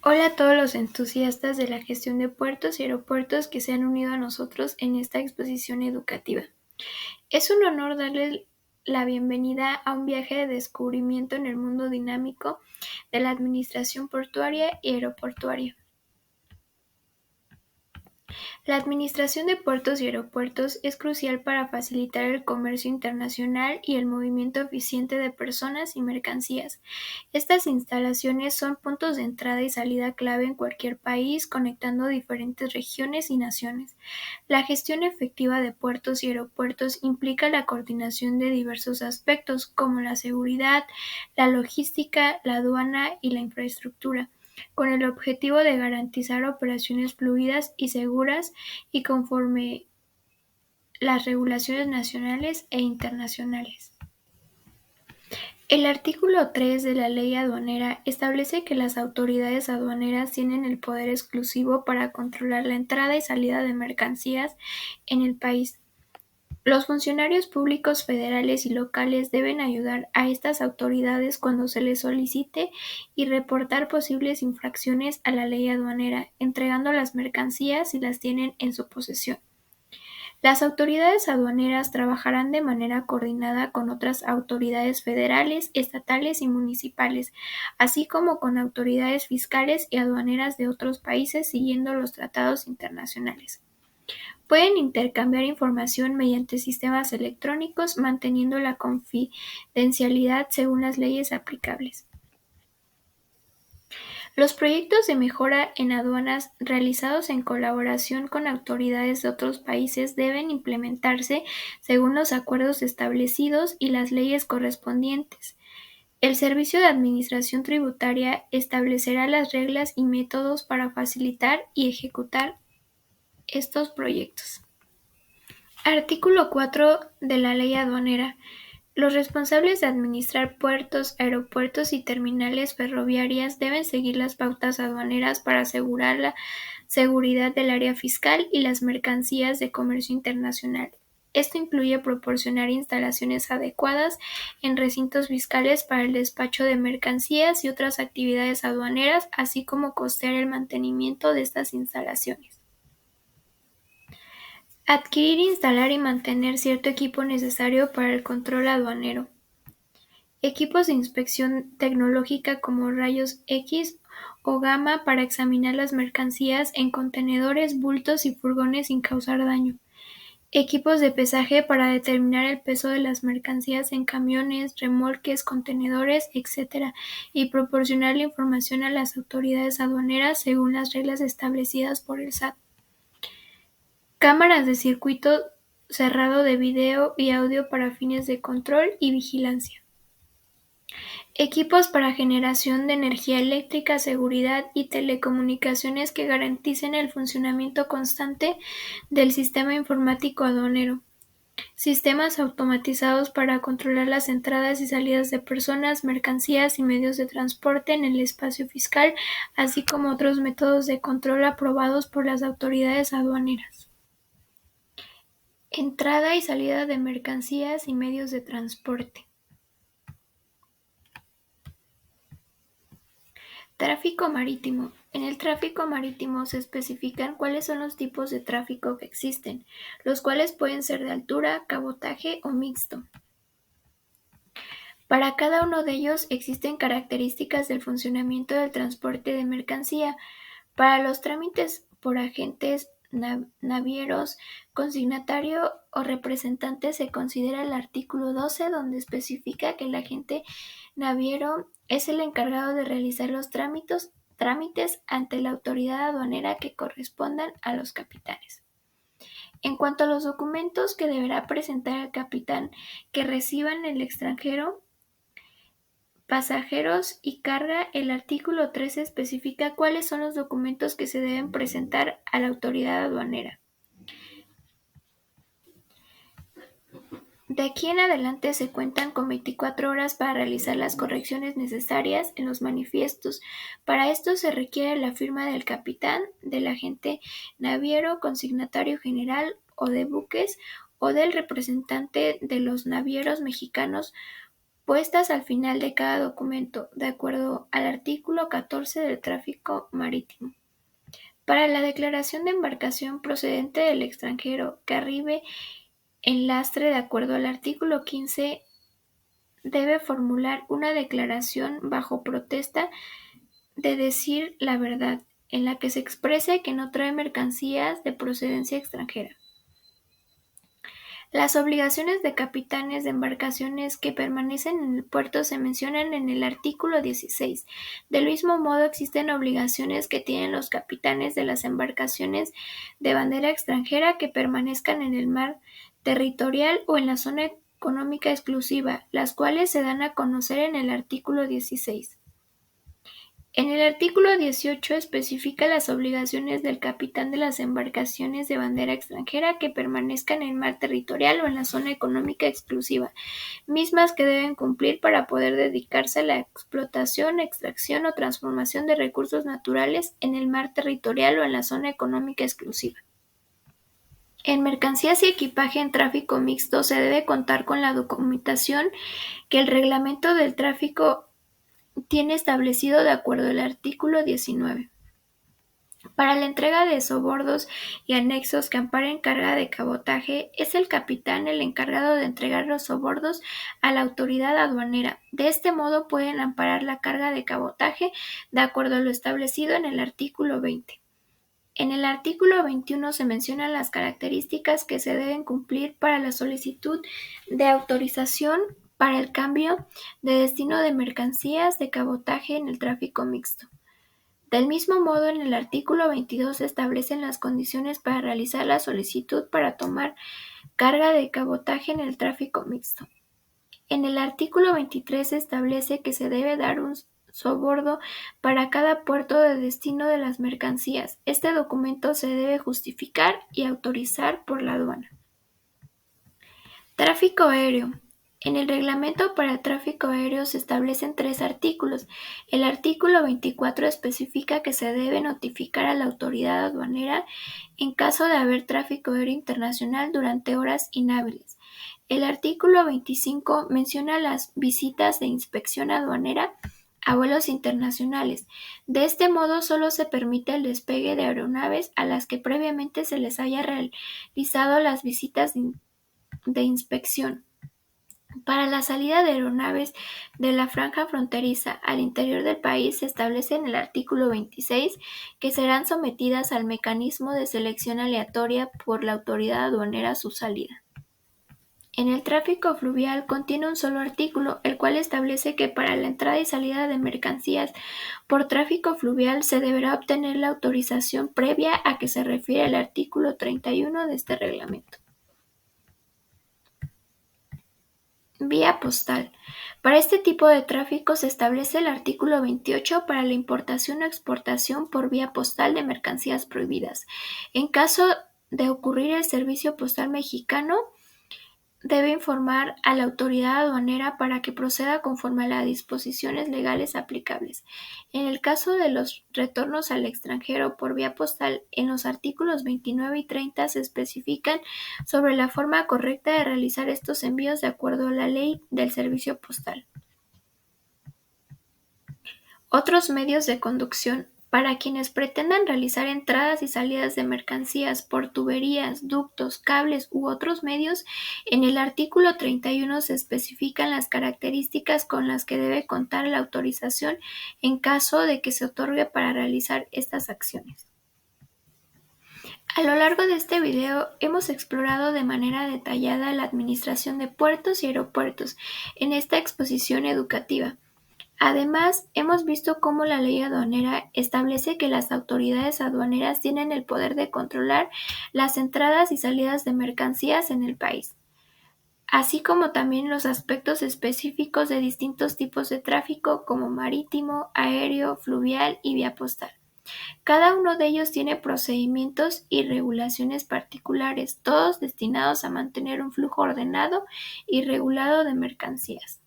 Hola a todos los entusiastas de la gestión de puertos y aeropuertos que se han unido a nosotros en esta exposición educativa. Es un honor darles la bienvenida a un viaje de descubrimiento en el mundo dinámico de la administración portuaria y aeroportuaria. La administración de puertos y aeropuertos es crucial para facilitar el comercio internacional y el movimiento eficiente de personas y mercancías. Estas instalaciones son puntos de entrada y salida clave en cualquier país, conectando diferentes regiones y naciones. La gestión efectiva de puertos y aeropuertos implica la coordinación de diversos aspectos, como la seguridad, la logística, la aduana y la infraestructura, con el objetivo de garantizar operaciones fluidas y seguras y conforme las regulaciones nacionales e internacionales. El artículo 3 de la Ley Aduanera establece que las autoridades aduaneras tienen el poder exclusivo para controlar la entrada y salida de mercancías en el país. Los funcionarios públicos federales y locales deben ayudar a estas autoridades cuando se les solicite y reportar posibles infracciones a la ley aduanera, entregando las mercancías si las tienen en su posesión. Las autoridades aduaneras trabajarán de manera coordinada con otras autoridades federales, estatales y municipales, así como con autoridades fiscales y aduaneras de otros países siguiendo los tratados internacionales. Pueden intercambiar información mediante sistemas electrónicos, manteniendo la confidencialidad según las leyes aplicables. Los proyectos de mejora en aduanas realizados en colaboración con autoridades de otros países deben implementarse según los acuerdos establecidos y las leyes correspondientes. El Servicio de Administración Tributaria establecerá las reglas y métodos para facilitar y ejecutar estos proyectos. Artículo 4 de la Ley Aduanera. Los responsables de administrar puertos, aeropuertos y terminales ferroviarias deben seguir las pautas aduaneras para asegurar la seguridad del área fiscal y las mercancías de comercio internacional. Esto incluye proporcionar instalaciones adecuadas en recintos fiscales para el despacho de mercancías y otras actividades aduaneras, así como costear el mantenimiento de estas instalaciones. Adquirir, instalar y mantener cierto equipo necesario para el control aduanero. Equipos de inspección tecnológica como rayos X o gamma para examinar las mercancías en contenedores, bultos y furgones sin causar daño. Equipos de pesaje para determinar el peso de las mercancías en camiones, remolques, contenedores, etc. y proporcionar la información a las autoridades aduaneras según las reglas establecidas por el SAT. Cámaras de circuito cerrado de video y audio para fines de control y vigilancia. Equipos para generación de energía eléctrica, seguridad y telecomunicaciones que garanticen el funcionamiento constante del sistema informático aduanero. Sistemas automatizados para controlar las entradas y salidas de personas, mercancías y medios de transporte en el espacio fiscal, así como otros métodos de control aprobados por las autoridades aduaneras. Entrada y salida de mercancías y medios de transporte. Tráfico marítimo. En el tráfico marítimo se especifican cuáles son los tipos de tráfico que existen, los cuales pueden ser de altura, cabotaje o mixto. Para cada uno de ellos existen características del funcionamiento del transporte de mercancía. Para los trámites por agentes navieros, consignatario o representante se considera el artículo 12, donde especifica que el agente naviero es el encargado de realizar los trámites ante la autoridad aduanera que correspondan a los capitanes. En cuanto a los documentos que deberá presentar el capitán que reciba en el extranjero, pasajeros y carga, el artículo 13 especifica cuáles son los documentos que se deben presentar a la autoridad aduanera. De aquí en adelante se cuentan con 24 horas para realizar las correcciones necesarias en los manifiestos. Para esto se requiere la firma del capitán, del agente naviero, consignatario general o de buques, o del representante de los navieros mexicanos, puestas al final de cada documento, de acuerdo al artículo 14 del tráfico marítimo. Para la declaración de embarcación procedente del extranjero que arribe en lastre de acuerdo al artículo 15, debe formular una declaración bajo protesta de decir la verdad, en la que se exprese que no trae mercancías de procedencia extranjera. Las obligaciones de capitanes de embarcaciones que permanecen en el puerto se mencionan en el artículo 16. Del mismo modo, existen obligaciones que tienen los capitanes de las embarcaciones de bandera extranjera que permanezcan en el mar territorial o en la zona económica exclusiva, las cuales se dan a conocer en el artículo 16. En el artículo 18 especifica las obligaciones del capitán de las embarcaciones de bandera extranjera que permanezcan en mar territorial o en la zona económica exclusiva, mismas que deben cumplir para poder dedicarse a la explotación, extracción o transformación de recursos naturales en el mar territorial o en la zona económica exclusiva. En mercancías y equipaje en tráfico mixto se debe contar con la documentación que el reglamento del tráfico tiene establecido de acuerdo al artículo 19. Para la entrega de sobordos y anexos que amparen carga de cabotaje, es el capitán el encargado de entregar los sobordos a la autoridad aduanera. De este modo pueden amparar la carga de cabotaje de acuerdo a lo establecido en el artículo 20. En el artículo 21 se mencionan las características que se deben cumplir para la solicitud de autorización para el cambio de destino de mercancías de cabotaje en el tráfico mixto. Del mismo modo, en el artículo 22 se establecen las condiciones para realizar la solicitud para tomar carga de cabotaje en el tráfico mixto. En el artículo 23 se establece que se debe dar un sobordo para cada puerto de destino de las mercancías. Este documento se debe justificar y autorizar por la aduana. Tráfico aéreo. En el reglamento para el tráfico aéreo se establecen 3 artículos. El artículo 24 especifica que se debe notificar a la autoridad aduanera en caso de haber tráfico aéreo internacional durante horas inhábiles. El artículo 25 menciona las visitas de inspección aduanera a vuelos internacionales. De este modo, solo se permite el despegue de aeronaves a las que previamente se les haya realizado las visitas de inspección. Para la salida de aeronaves de la franja fronteriza al interior del país se establece en el artículo 26 que serán sometidas al mecanismo de selección aleatoria por la autoridad aduanera a su salida. En el tráfico fluvial contiene un solo artículo, el cual establece que para la entrada y salida de mercancías por tráfico fluvial se deberá obtener la autorización previa a que se refiere el artículo 31 de este reglamento. Vía postal. Para este tipo de tráfico se establece el artículo 28 para la importación o exportación por vía postal de mercancías prohibidas. En caso de ocurrir, el Servicio Postal Mexicano debe informar a la autoridad aduanera para que proceda conforme a las disposiciones legales aplicables. En el caso de los retornos al extranjero por vía postal, en los artículos 29 y 30 se especifican sobre la forma correcta de realizar estos envíos de acuerdo a la ley del servicio postal. Otros medios de conducción. Para quienes pretendan realizar entradas y salidas de mercancías por tuberías, ductos, cables u otros medios, en el artículo 31 se especifican las características con las que debe contar la autorización en caso de que se otorgue para realizar estas acciones. A lo largo de este video hemos explorado de manera detallada la administración de puertos y aeropuertos en esta exposición educativa. Además, hemos visto cómo la ley aduanera establece que las autoridades aduaneras tienen el poder de controlar las entradas y salidas de mercancías en el país, así como también los aspectos específicos de distintos tipos de tráfico como marítimo, aéreo, fluvial y vía postal. Cada uno de ellos tiene procedimientos y regulaciones particulares, todos destinados a mantener un flujo ordenado y regulado de mercancías.